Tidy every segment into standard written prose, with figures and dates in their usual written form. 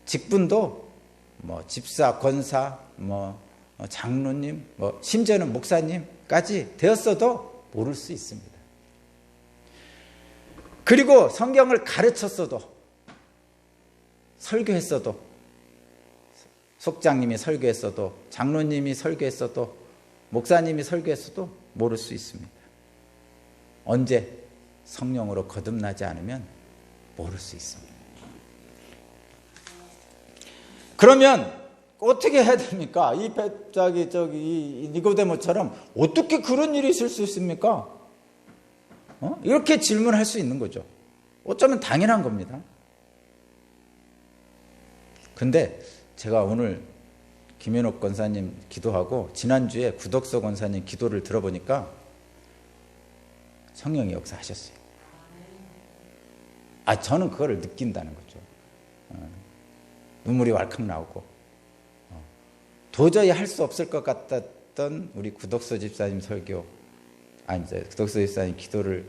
직분도 뭐 집사, 권사, 뭐 장로님, 뭐 심지어는 목사님까지 되었어도 모를 수 있습니다. 그리고 성경을 가르쳤어도, 설교했어도, 속장님이 설교했어도, 장로님이 설교했어도, 목사님이 설교했어도 모를 수 있습니다. 언제? 성령으로 거듭나지 않으면 모를 수 있습니다. 그러면 어떻게 해야 됩니까? 이 니고데모처럼 어떻게 그런 일이 있을 수 있습니까? 이렇게 질문할 수 있는 거죠. 어쩌면 당연한 겁니다. 근데 제가 오늘 김현옥 권사님 기도하고 지난주에 구덕서 권사님 기도를 들어보니까 성령이 역사하셨어요. 저는 그거를 느낀다는 거죠. 눈물이 왈칵 나오고 도저히 할 수 없을 것 같았던 우리 구덕서 집사님 설교, 구덕서 집사님 기도를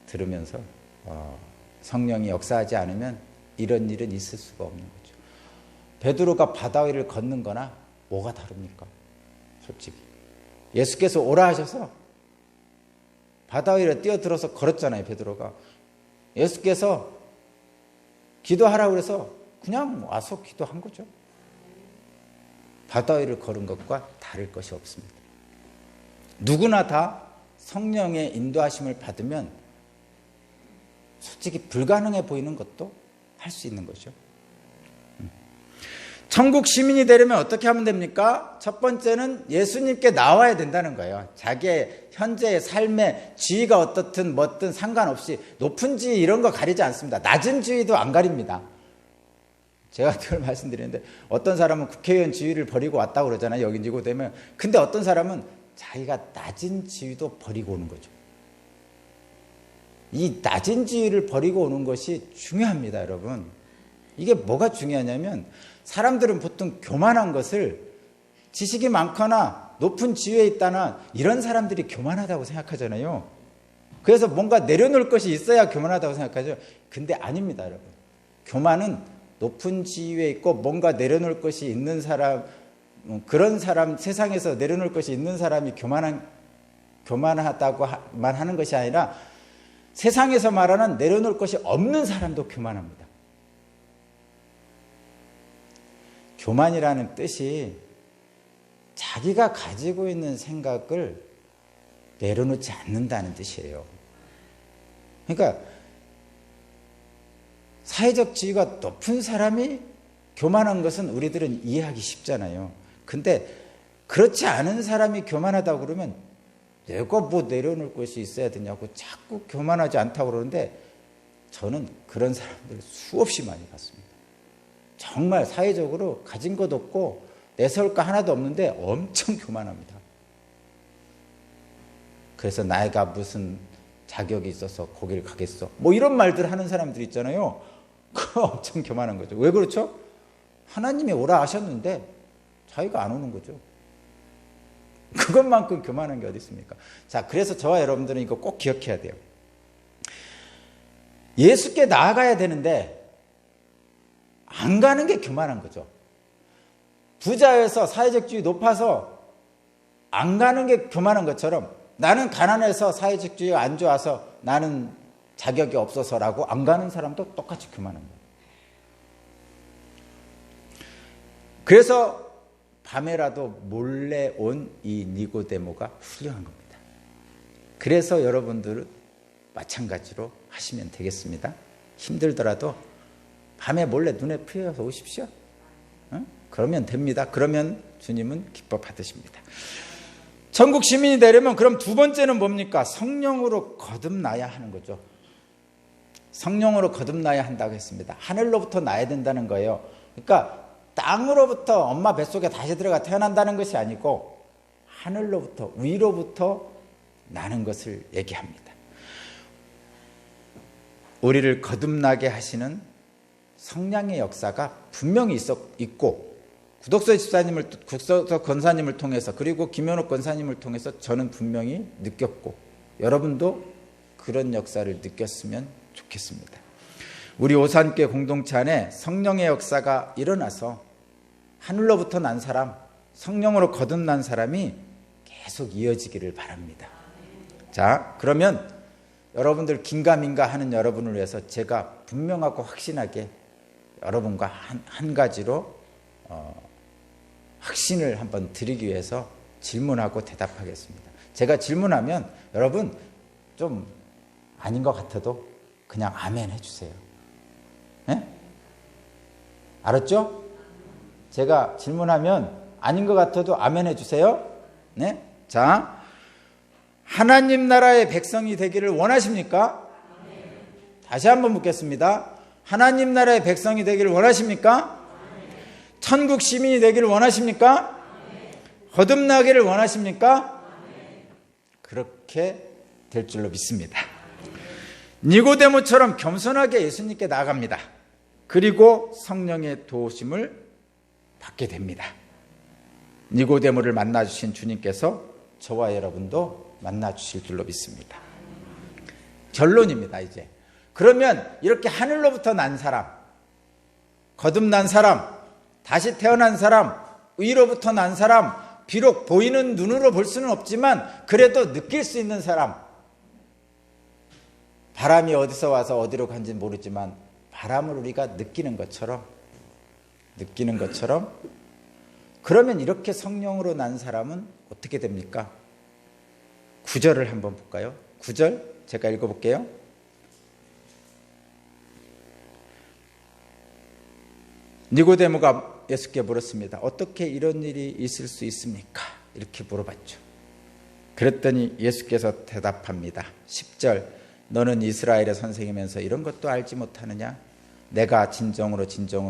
들으면서 성령이 역사하지 않으면 이런 일은 있을 수가 없는 거죠. 베드로가 바다 위를 걷는 거나 뭐가 다릅니까? 솔직히 예수께서 오라 하셔서 바다 위를 뛰어들어서 걸었잖아요. 베드로가 예수께서 기도하라고 그래서 그냥 와서 기도한 거죠. 바다 위를 걸은 것과 다를 것이 없습니다. 누구나 다 성령의 인도하심을 받으면 솔직히 불가능해 보이는 것도 할 수 있는 거죠. 천국 시민이 되려면 어떻게 하면 됩니까? 첫 번째는 예수님께 나와야 된다는 거예요. 자기의 현재의 삶의 지위가 어떻든 뭐든 상관없이 높은 지위 이런 거 가리지 않습니다. 낮은 지위도 안 가립니다. 제가 그걸 말씀드리는데 어떤 사람은 국회의원 지위를 버리고 왔다고 그러잖아요. 여기 니고데모. 근데 어떤 사람은 자기가 낮은 지위도 버리고 오는 거죠. 이 낮은 지위를 버리고 오는 것이 중요합니다, 여러분. 이게 뭐가 중요하냐면 사람들은 보통 교만한 것을 지식이 많거나 높은 지위에 있다나 이런 사람들이 교만하다고 생각하잖아요. 그래서 뭔가 내려놓을 것이 있어야 교만하다고 생각하죠. 근데 아닙니다, 여러분. 교만은 높은 지위에 있고 뭔가 내려놓을 것이 있는 사람, 그런 사람, 세상에서 내려놓을 것이 있는 사람이 교만하다고만 하는 것이 아니라 세상에서 말하는 내려놓을 것이 없는 사람도 교만합니다. 교만이라는 뜻이 자기가 가지고 있는 생각을 내려놓지 않는다는 뜻이에요. 그러니까 사회적 지위가 높은 사람이 교만한 것은 우리들은 이해하기 쉽잖아요. 근데 그렇지 않은 사람이 교만하다고 그러면 내가 뭐 내려놓을 것이 있어야 되냐고 자꾸 교만하지 않다고 그러는데 저는 그런 사람들 수없이 많이 봤습니다. 정말 사회적으로 가진 것 없고 내세울 거 하나도 없는데 엄청 교만합니다. 그래서 나이가 무슨 자격이 있어서 거기를 가겠어 뭐 이런 말들 하는 사람들 있잖아요. 그거 엄청 교만한 거죠. 왜 그렇죠? 하나님이 오라 하셨는데 자기가 안 오는 거죠. 그것만큼 교만한 게 어디 있습니까? 자, 그래서 저와 여러분들은 이거 꼭 기억해야 돼요. 예수께 나아가야 되는데 안 가는 게 교만한 거죠. 부자여서 사회적 지위 높아서 안 가는 게 교만한 것처럼 나는 가난해서 사회적 지위가 안 좋아서 나는 자격이 없어서라고 안 가는 사람도 똑같이 교만한 거예요. 그래서 밤에라도 몰래 온 이 니고데모가 훌륭한 겁니다. 그래서 여러분들은 마찬가지로 하시면 되겠습니다. 힘들더라도 밤에 몰래 눈에 피어서 오십시오. 그러면 됩니다. 그러면 주님은 기뻐 받으십니다. 천국 시민이 되려면 그럼 두 번째는 뭡니까? 성령으로 거듭나야 하는 거죠. 성령으로 거듭나야 한다고 했습니다. 하늘로부터 나야 된다는 거예요. 그러니까 땅으로부터 엄마 뱃속에 다시 들어가 태어난다는 것이 아니고 하늘로부터 위로부터 나는 것을 얘기합니다. 우리를 거듭나게 하시는 성령의 역사가 분명히 있고 구덕서 집사님을, 구덕서 권사님을 통해서 그리고 김현옥 권사님을 통해서 저는 분명히 느꼈고 여러분도 그런 역사를 느꼈으면 좋겠습니다. 우리 오산교회 공동체 안에 성령의 역사가 일어나서 하늘로부터 난 사람, 성령으로 거듭난 사람이 계속 이어지기를 바랍니다. 자, 그러면 여러분들 긴가민가 하는 여러분을 위해서 제가 분명하고 확신하게 여러분과 한 가지로 확신을 한번 드리기 위해서 질문하고 대답하겠습니다. 제가 질문하면 여러분 좀 아닌 것 같아도 그냥 아멘 해주세요. 네? 알았죠? 제가 질문하면 아닌 것 같아도 아멘 해주세요. 네? 자, 하나님 나라의 백성이 되기를 원하십니까? 다시 한번 묻겠습니다. 하나님 나라의 백성이 되기를 원하십니까? 천국 시민이 되기를 원하십니까? 거듭나기를 원하십니까? 그렇게 될 줄로 믿습니다. 니고데모처럼 겸손하게 예수님께 나아갑니다. 그리고 성령의 도우심을 받게 됩니다. 니고데모를 만나주신 주님께서 저와 여러분도 만나주실 줄로 믿습니다. 결론입니다. 이제 그러면 이렇게 하늘로부터 난 사람, 거듭난 사람, 다시 태어난 사람, 의로부터 난 사람, 비록 보이는 눈으로 볼 수는 없지만 그래도 느낄 수 있는 사람, 바람이 어디서 와서 어디로 간지는 모르지만 바람을 우리가 느끼는 것처럼 그러면 이렇게 성령으로 난 사람은 어떻게 됩니까? 9절을 한번 볼까요? 9절 제가 읽어볼게요. 니고데모가 예수께 물었습니다. 어떻게 이런 일이 있을 수 있습니까? 이렇게 물어봤죠. 그랬더니 예수께서 대답합니다. 10절 너는 이스라엘의 선생이면서 이런 것도 알지 못하느냐? 내가 진정으로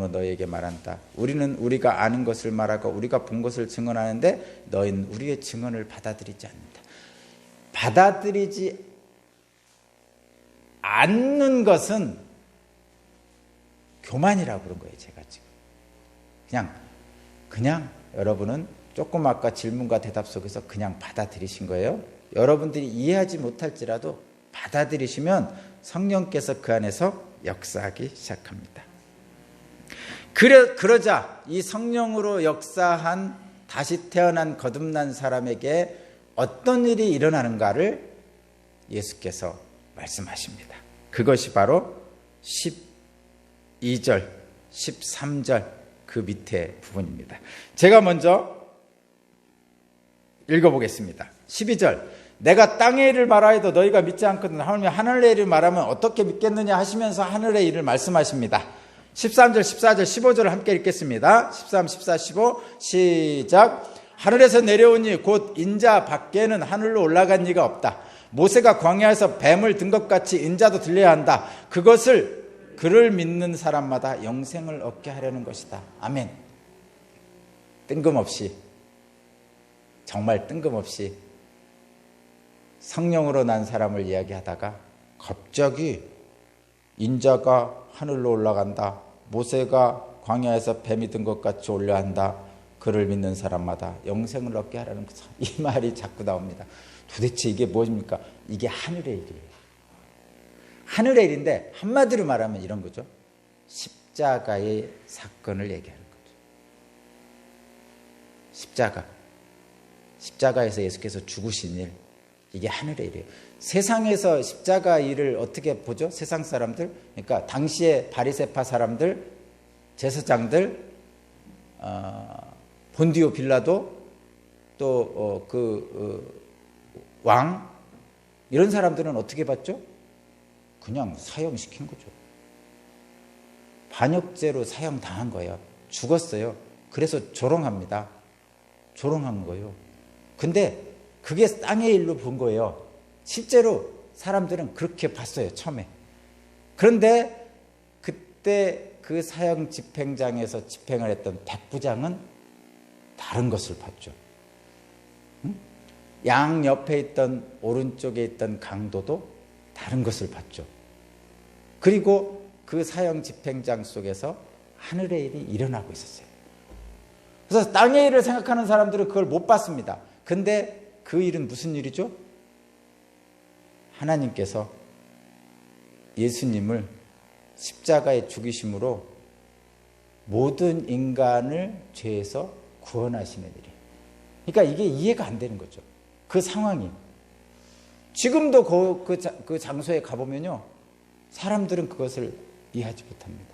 너희에게 말한다. 우리는 우리가 아는 것을 말하고 우리가 본 것을 증언하는데 너희는 우리의 증언을 받아들이지 않는다. 받아들이지 않는 것은 교만이라고 그런 거예요. 제가 지금 그냥 여러분은 조금 아까 질문과 대답 속에서 그냥 받아들이신 거예요. 여러분들이 이해하지 못할지라도 받아들이시면 성령께서 그 안에서 역사하기 시작합니다. 그러자 이 성령으로 역사한 다시 태어난 거듭난 사람에게 어떤 일이 일어나는가를 예수께서 말씀하십니다. 그것이 바로 12절, 13절 그 밑에 부분입니다. 제가 먼저 읽어보겠습니다. 12절 내가 땅의 일을 말하여도 너희가 믿지 않거든 하물며 하늘의 일을 말하면 어떻게 믿겠느냐 하시면서 하늘의 일을 말씀하십니다. 13절, 14절, 15절을 함께 읽겠습니다. 13, 14, 15 시작. 하늘에서 내려온 이 곧 인자 밖에는 하늘로 올라간 이가 없다. 모세가 광야에서 뱀을 든 것 같이 인자도 들려야 한다. 그를 믿는 사람마다 영생을 얻게 하려는 것이다. 아멘. 뜬금없이 정말 뜬금없이 성령으로 난 사람을 이야기하다가 갑자기 인자가 하늘로 올라간다. 모세가 광야에서 뱀이 든 것 같이 올려한다. 그를 믿는 사람마다 영생을 얻게 하라는 것. 이 말이 자꾸 나옵니다. 도대체 이게 무엇입니까? 이게 하늘의 일이에요. 하늘의 일인데 한마디로 말하면 이런 거죠. 십자가의 사건을 얘기하는 거죠. 십자가에서 예수께서 죽으신 일, 이게 하늘의 일이에요. 세상에서 십자가 일을 어떻게 보죠? 세상 사람들, 그러니까 당시의 바리새파 사람들, 제사장들, 본디오 빌라도, 또 왕, 이런 사람들은 어떻게 봤죠? 그냥 사형시킨 거죠. 반역죄로 사형당한 거예요. 죽었어요. 그래서 조롱합니다. 조롱한 거예요. 근데 그게 땅의 일로 본 거예요. 실제로 사람들은 그렇게 봤어요. 처음에. 그런데 그때 그 사형 집행장에서 집행을 했던 백부장은 다른 것을 봤죠. 양 옆에 있던 오른쪽에 있던 강도도 다른 것을 봤죠. 그리고 그 사형 집행장 속에서 하늘의 일이 일어나고 있었어요. 그래서 땅의 일을 생각하는 사람들은 그걸 못 봤습니다. 근데 그 일은 무슨 일이죠? 하나님께서 예수님을 십자가의 죽이심으로 모든 인간을 죄에서 구원하시는 일이에요. 그러니까 이게 이해가 안 되는 거죠. 그 상황이. 지금도 그 장소에 가보면요, 사람들은 그것을 이해하지 못합니다.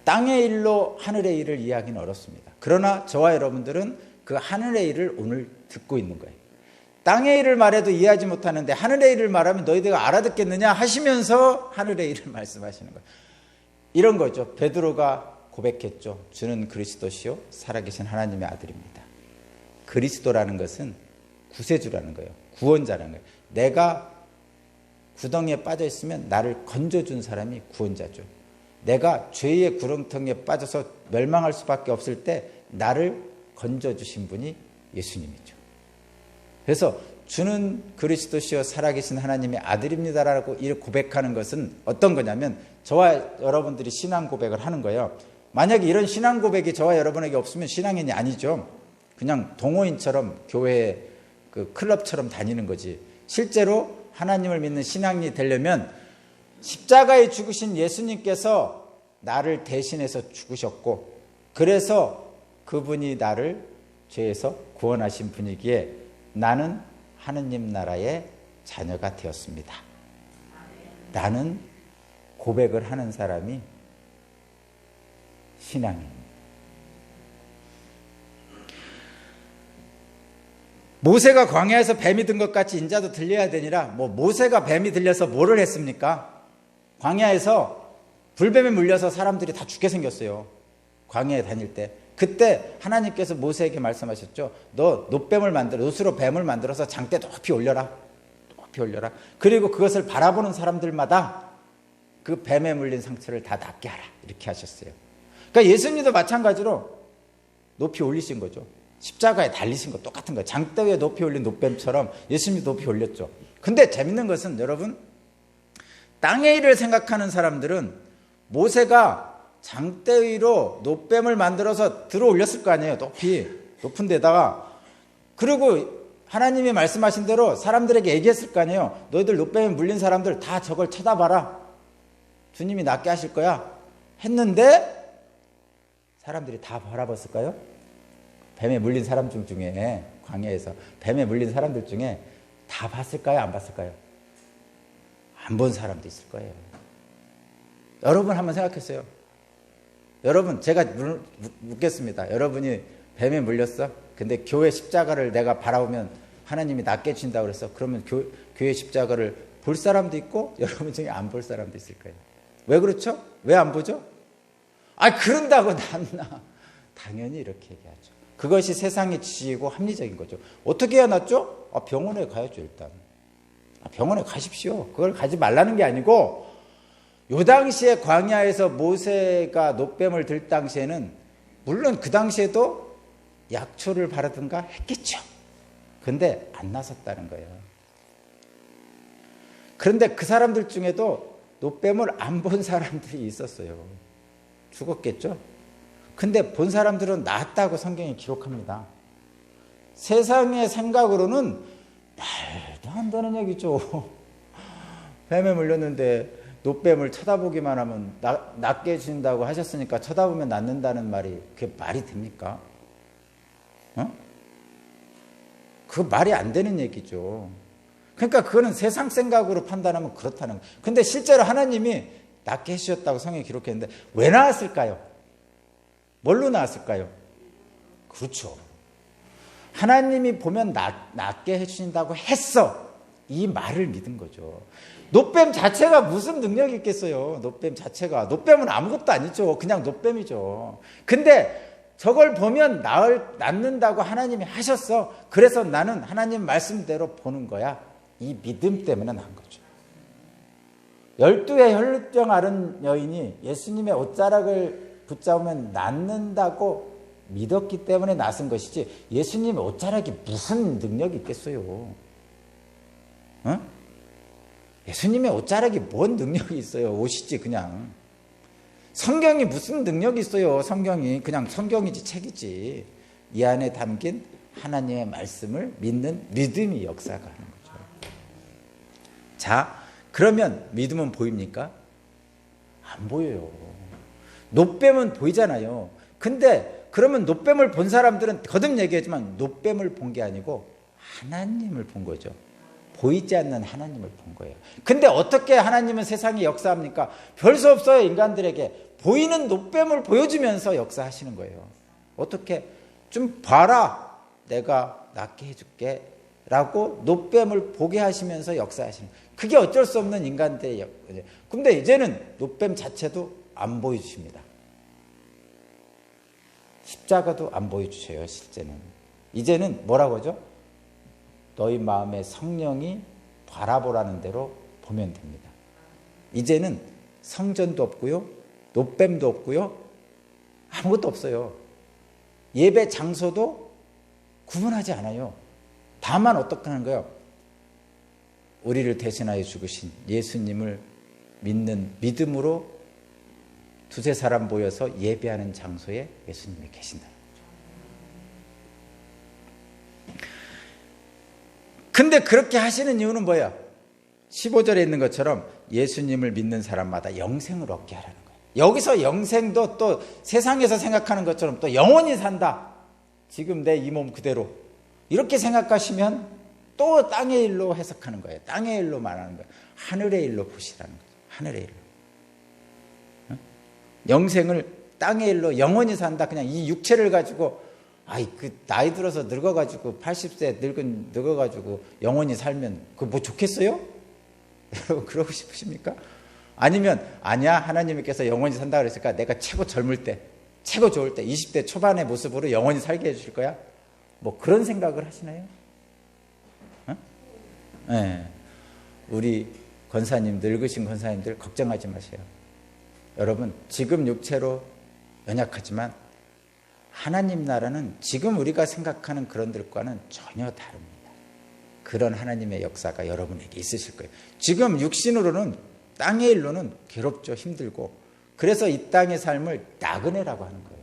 땅의 일로 하늘의 일을 이해하기는 어렵습니다. 그러나 저와 여러분들은 그 하늘의 일을 오늘 듣고 있는 거예요. 땅의 일을 말해도 이해하지 못하는데 하늘의 일을 말하면 너희들가 알아듣겠느냐 하시면서 하늘의 일을 말씀하시는 거예요. 이런 거죠. 베드로가 고백했죠. 주는 그리스도시요 살아계신 하나님의 아들입니다. 그리스도라는 것은 구세주라는 거예요. 구원자라는 거예요. 내가 구덩이에 빠져 있으면 나를 건져준 사람이 구원자죠. 내가 죄의 구렁텅이에 빠져서 멸망할 수밖에 없을 때 나를 건져주신 분이 예수님이죠. 그래서 주는 그리스도시요 살아계신 하나님의 아들입니다라고 이렇게 고백하는 것은 어떤 거냐면 저와 여러분들이 신앙 고백을 하는 거예요. 만약에 이런 신앙 고백이 저와 여러분에게 없으면 신앙인이 아니죠. 그냥 동호인처럼 교회 그 클럽처럼 다니는 거지. 실제로 하나님을 믿는 신앙인이 되려면 십자가에 죽으신 예수님께서 나를 대신해서 죽으셨고, 그래서 그분이 나를 죄에서 구원하신 분이기에 나는 하느님 나라의 자녀가 되었습니다. 라는 고백을 하는 사람이 신앙입니다. 모세가 광야에서 뱀이 든 것 같이 인자도 들려야 되니라. 모세가 뱀이 들려서 뭐를 했습니까? 광야에서 불뱀에 물려서 사람들이 다 죽게 생겼어요. 광야에 다닐 때. 그때 하나님께서 모세에게 말씀하셨죠. 너 놋으로 뱀을 만들어서 장대 높이 올려라. 높이 올려라. 그리고 그것을 바라보는 사람들마다 그 뱀에 물린 상처를 다 낫게 하라. 이렇게 하셨어요. 그러니까 예수님도 마찬가지로 높이 올리신 거죠. 십자가에 달리신 거 똑같은 거예요. 장대 위에 높이 올린 놋뱀처럼 예수님도 높이 올렸죠. 근데 재밌는 것은 여러분, 땅의 일을 생각하는 사람들은 모세가 장대 위로 놋뱀을 만들어서 들어 올렸을 거 아니에요. 높은 데다가. 그리고 하나님이 말씀하신 대로 사람들에게 얘기했을 거 아니에요. 너희들 놋뱀에 물린 사람들 다 저걸 쳐다봐라. 주님이 낫게 하실 거야. 했는데 사람들이 다 바라봤을까요? 뱀에 물린 사람 중에, 광야에서 뱀에 물린 사람들 중에 다 봤을까요? 안 봤을까요? 안 본 사람도 있을 거예요. 여러분 한번 생각했어요. 여러분, 제가 묻겠습니다. 여러분이 뱀에 물렸어? 근데 교회 십자가를 내가 바라보면 하나님이 낫게 해준다고 그랬어. 그러면 교회 십자가를 볼 사람도 있고 여러분 중에 안 볼 사람도 있을 거예요. 왜 그렇죠? 왜 안 보죠? 그런다고 낫나? 당연히 이렇게 얘기하죠. 그것이 세상의 지혜고 합리적인 거죠. 어떻게 해야 낫죠? 병원에 가야죠. 일단 병원에 가십시오. 그걸 가지 말라는 게 아니고, 요 당시에 광야에서 모세가 놋뱀을 들 당시에는 물론 그 당시에도 약초를 바르든가 했겠죠. 근데 안 나섰다는 거예요. 그런데 그 사람들 중에도 놋뱀을 안 본 사람들이 있었어요. 죽었겠죠. 근데 본 사람들은 낫다고 성경이 기록합니다. 세상의 생각으로는 말도 안 되는 얘기죠. 뱀에 물렸는데 놋뱀을 쳐다보기만 하면 낫게 해준다고 하셨으니까 쳐다보면 낫는다는 말이 그게 말이 됩니까? 그거 말이 안 되는 얘기죠. 그러니까 그거는 세상 생각으로 판단하면 그렇다는 거예요. 근데 실제로 하나님이 낫게 해주셨다고 성경에 기록했는데 왜 나았을까요? 뭘로 나았을까요? 그렇죠. 하나님이 보면 낫게 해주신다고 했어. 이 말을 믿은 거죠. 놋뱀 자체가 무슨 능력이 있겠어요. 놋뱀 자체가. 놋뱀은 아무것도 아니죠. 그냥 놋뱀이죠. 근데 저걸 보면 낫는다고 하나님이 하셨어. 그래서 나는 하나님 말씀대로 보는 거야. 이 믿음 때문에 난 거죠. 12의 혈루병 앓은 여인이 예수님의 옷자락을 붙잡으면 낫는다고 믿었기 때문에 낫은 것이지, 예수님의 옷자락이 무슨 능력이 있겠어요? 예수님의 옷자락이 뭔 능력이 있어요? 옷이지 그냥. 성경이 무슨 능력이 있어요? 성경이 그냥 성경이지 책이지. 이 안에 담긴 하나님의 말씀을 믿는 믿음이 역사가 하는 거죠. 자, 그러면 믿음은 보입니까? 안 보여요. 놋뱀은 보이잖아요. 근데 그러면 놋뱀을 본 사람들은 거듭 얘기하지만 놋뱀을 본 게 아니고 하나님을 본 거죠. 보이지 않는 하나님을 본 거예요. 근데 어떻게 하나님은 세상에 역사합니까? 별 수 없어요. 인간들에게 보이는 놋뱀을 보여주면서 역사하시는 거예요. 어떻게? 좀 봐라, 내가 낫게 해줄게 라고 놋뱀을 보게 하시면서 역사하시는 거예요. 그게 어쩔 수 없는 인간들의 역사예요. 근데 이제는 놋뱀 자체도 안 보여주십니다. 십자가도 안 보여주셔요. 실제는 이제는 뭐라고 하죠? 너희 마음의 성령이 바라보라는 대로 보면 됩니다. 이제는 성전도 없고요, 놋뱀도 없고요, 아무것도 없어요. 예배 장소도 구분하지 않아요. 다만 어떻게 하는 거예요? 우리를 대신하여 죽으신 예수님을 믿는 믿음으로 두세 사람 모여서 예배하는 장소에 예수님이 계신다는 거죠. 근데 그렇게 하시는 이유는 뭐야? 15절에 있는 것처럼 예수님을 믿는 사람마다 영생을 얻게 하라는 거예요. 여기서 영생도 또 세상에서 생각하는 것처럼 또 영원히 산다, 지금 내 이 몸 그대로, 이렇게 생각하시면 또 땅의 일로 해석하는 거예요. 땅의 일로 말하는 거예요. 하늘의 일로 보시라는 거죠. 하늘의 일로. 영생을 땅의 일로 영원히 산다. 그냥 이 육체를 가지고 나이 들어서 늙어가지고 80세 늙어가지고 영원히 살면 그거 뭐 좋겠어요? 여러분 그러고 싶으십니까? 아니면 아니야, 하나님께서 영원히 산다 그랬으니까 내가 최고 젊을 때, 최고 좋을 때 20대 초반의 모습으로 영원히 살게 해주실 거야? 뭐 그런 생각을 하시나요? 네. 우리 권사님들, 늙으신 권사님들 걱정하지 마세요. 여러분 지금 육체로 연약하지만 하나님 나라는 지금 우리가 생각하는 그런 들과는 전혀 다릅니다. 그런 하나님의 역사가 여러분에게 있으실 거예요. 지금 육신으로는 땅의 일로는 괴롭죠. 힘들고. 그래서 이 땅의 삶을 나그네라고 하는 거예요.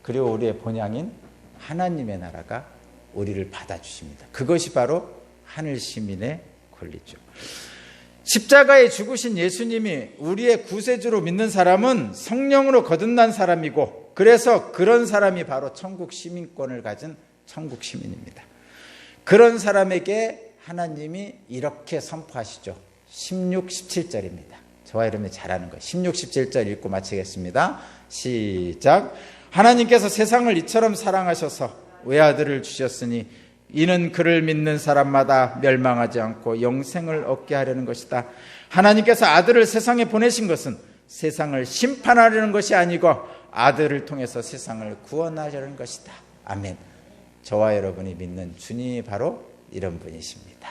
그리고 우리의 본향인 하나님의 나라가 우리를 받아주십니다. 그것이 바로 하늘 시민의 권리죠. 십자가에 죽으신 예수님이 우리의 구세주로 믿는 사람은 성령으로 거듭난 사람이고, 그래서 그런 사람이 바로 천국 시민권을 가진 천국 시민입니다. 그런 사람에게 하나님이 이렇게 선포하시죠. 16, 17절입니다. 저와 여러분이 잘 아는 거예요. 16, 17절 읽고 마치겠습니다. 시작. 하나님께서 세상을 이처럼 사랑하셔서 외아들을 주셨으니 이는 그를 믿는 사람마다 멸망하지 않고 영생을 얻게 하려는 것이다. 하나님께서 아들을 세상에 보내신 것은 세상을 심판하려는 것이 아니고 아들을 통해서 세상을 구원하려는 것이다. 아멘. 저와 여러분이 믿는 주님이 바로 이런 분이십니다.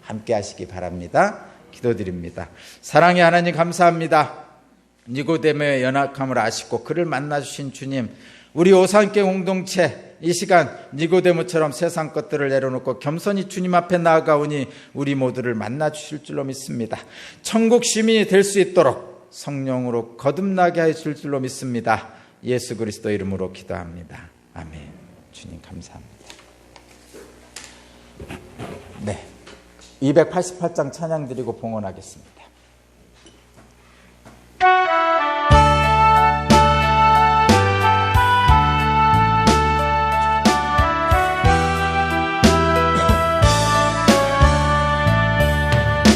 함께 하시기 바랍니다. 기도드립니다. 사랑의 하나님 감사합니다. 니고데모의 연약함을 아시고 그를 만나주신 주님, 우리 오산교 공동체 이 시간 니고데모처럼 세상 것들을 내려놓고 겸손히 주님 앞에 나아가오니 우리 모두를 만나주실 줄로 믿습니다. 천국 시민이 될 수 있도록 성령으로 거듭나게 하실 줄로 믿습니다. 예수 그리스도 이름으로 기도합니다. 아멘. 주님 감사합니다. 네, 288장 찬양 드리고 봉헌하겠습니다.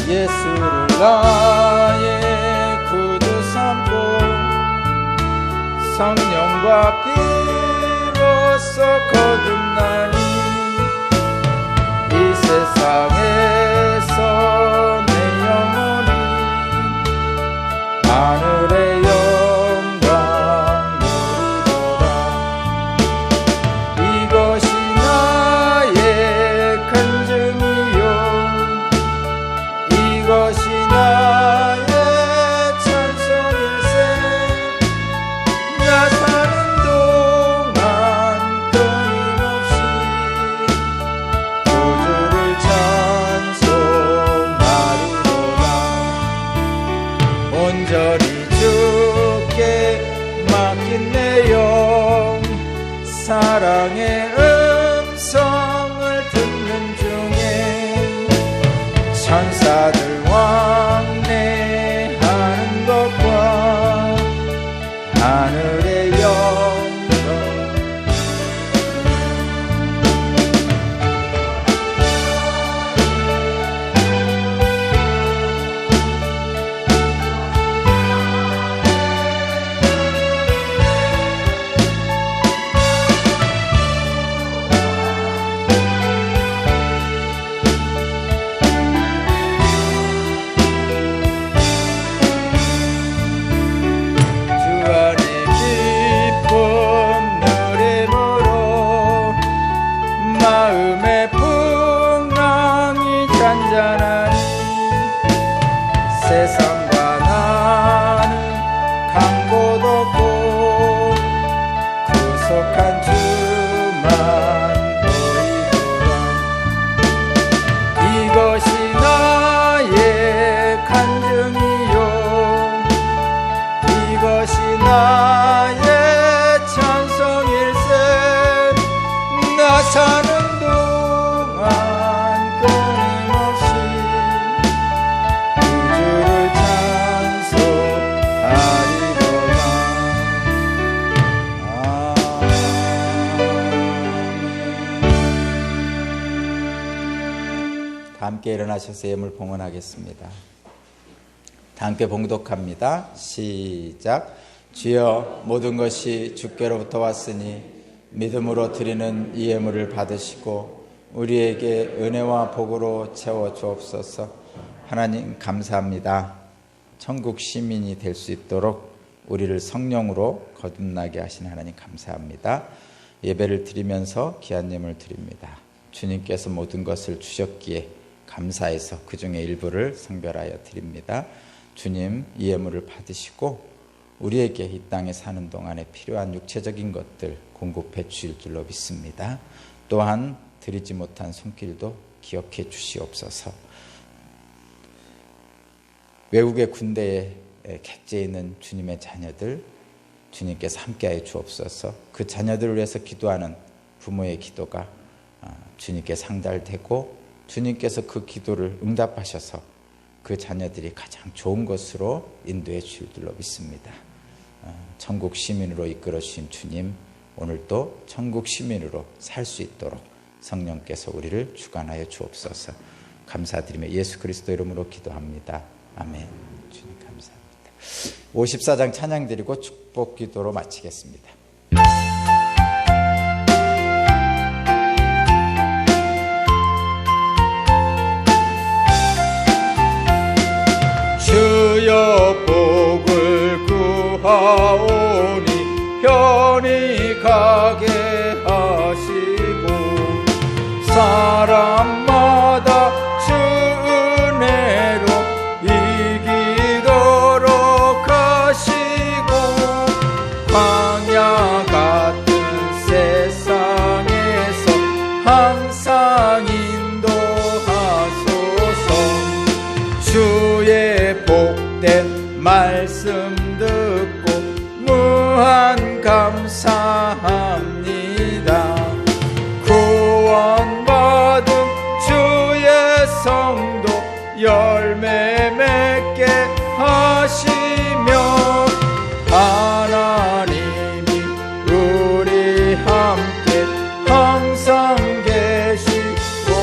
예수를 나의 구주 삼고 성령과 비로소 거듭나니 이 세상에서 내 영혼이 하늘의 영광 누리도다. 이것이 나의 간증이요, 이것이 나의 찬송일세. 나 사는 동안 끊임없이 구주를 찬송하리로다. 온전히 주께 맡긴 내 영, 사랑의 음성을 듣는 중에 천사들 왕래하는 것 하늘의 영광 마음의 풍랑이 잔잔하니 세상과 나는 강도 없고 구속한 주만 보이도다. 이것이 나의 간증이요 이것이 나의 찬송일세. 나 사는 함께 일어나셔서 예물 봉헌하겠습니다. 다 함께 봉독합니다. 시작. 주여 모든 것이 주께로부터 왔으니 믿음으로 드리는 이 예물을 받으시고 우리에게 은혜와 복으로 채워 주옵소서. 하나님 감사합니다. 천국 시민이 될 수 있도록 우리를 성령으로 거듭나게 하신 하나님 감사합니다. 예배를 드리면서 귀한 예물을 드립니다. 주님께서 모든 것을 주셨기에 감사해서 그 중에 일부를 성별하여 드립니다. 주님 이 예물을 받으시고 우리에게 이 땅에 사는 동안에 필요한 육체적인 것들 공급해 주실 줄로 믿습니다. 또한 드리지 못한 손길도 기억해 주시옵소서. 외국의 군대에 객지에 있는 주님의 자녀들 주님께서 함께하여 주옵소서. 그 자녀들을 위해서 기도하는 부모의 기도가 주님께 상달되고 주님께서 그 기도를 응답하셔서 그 자녀들이 가장 좋은 것으로 인도해 주실 줄로 믿습니다. 천국 시민으로 이끌어 주신 주님, 오늘도 천국 시민으로 살 수 있도록 성령께서 우리를 주관하여 주옵소서. 감사드리며 예수 그리스도 이름으로 기도합니다. 아멘. 주님 감사합니다. 54장 찬양 드리고 축복 기도로 마치겠습니다. 주여 복을 구하오니 편히 가게 하시고 사람마다 주 은혜로 이기도록 하시고 광야 같은 세상에서 항상 인도하소서. 주의 복된 말씀 듣고 무한 감사합니다. 구원받은 주의 성도 열매 맺게 하시며 하나님이 우리 함께 항상 계시옵소서.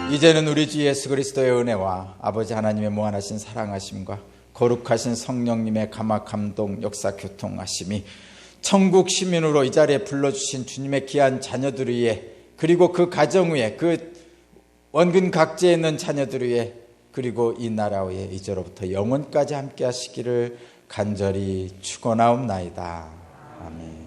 이제는 우리 주 예수 그리스도의 은혜와 아버지 하나님의 무한하신 사랑하심과 거룩하신 성령님의 감화 감동 역사 교통하심이 천국 시민으로 이 자리에 불러주신 주님의 귀한 자녀들 위에 그리고 그 가정 위에 그 원근 각지에 있는 자녀들 위에 그리고 이 나라 위에 이제로부터 영원까지 함께 하시기를 간절히 축원하옵나이다. 아멘.